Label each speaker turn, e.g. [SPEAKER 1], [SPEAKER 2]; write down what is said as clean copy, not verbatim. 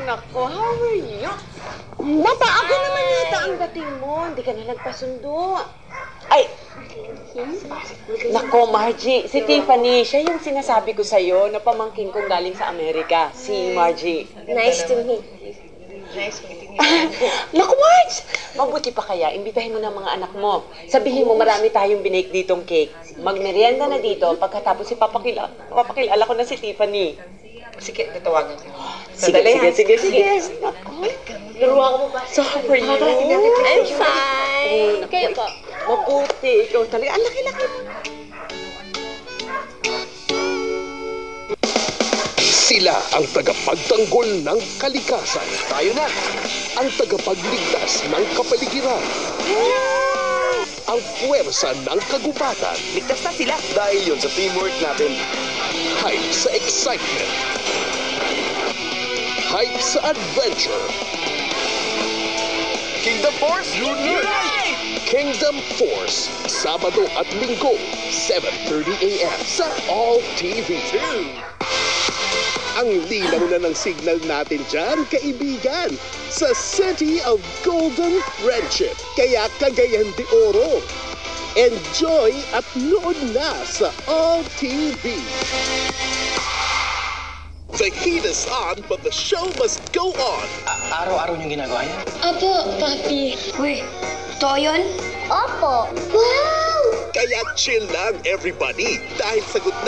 [SPEAKER 1] nako, how are you? Napaaga naman yata ang dating mo. Hindi ka na nagpasundo. Ay! Nako, Margie, si Tiffany, siya yung sinasabi ko sa'yo na pamangkin kong galing sa Amerika. Si Margie.
[SPEAKER 2] Nice to meet you.
[SPEAKER 3] Nice meeting you.
[SPEAKER 1] Naku, Marge! Mabuti pa kaya, imbitahin mo na mga anak mo. Sabihin mo marami tayong binake ditong cake. Magmerienda na dito, pagkatapos papakilala ko na si Tiffany.
[SPEAKER 3] Sige, tatawagan ko.
[SPEAKER 1] Sige.
[SPEAKER 2] Turuan ko mo ba?
[SPEAKER 1] So, how are you?
[SPEAKER 2] I'm fine. Kayo po?
[SPEAKER 1] Mabuti. Ikaw talaga. Ang laki-laki mo.
[SPEAKER 4] Sila ang tagapagtanggol ng kalikasan.
[SPEAKER 5] Tayo na!
[SPEAKER 4] Ang tagapagligtas ng kapaligiran. Ang puwersa ng kagubatan.
[SPEAKER 5] Ligtas na sila! Dahil yun sa teamwork natin.
[SPEAKER 4] Hype sa excitement. Hype sa adventure.
[SPEAKER 5] Kingdom Force, unite!
[SPEAKER 4] Kingdom Force, Sabado at Linggo, 7:30 a.m. sa All TV. Ang linaw na ng signal natin dyan, kaibigan, sa City of Golden Friendship. Kaya Cagayan de Oro. Enjoy at nood na sa All TV. The heat is on, but the show must go on.
[SPEAKER 5] Araw-araw niyong ginagawa yan?
[SPEAKER 2] Opo, Papi. Uy, totoo yun? Opo. Wow!
[SPEAKER 4] Kaya chill lang, everybody, dahil sagot na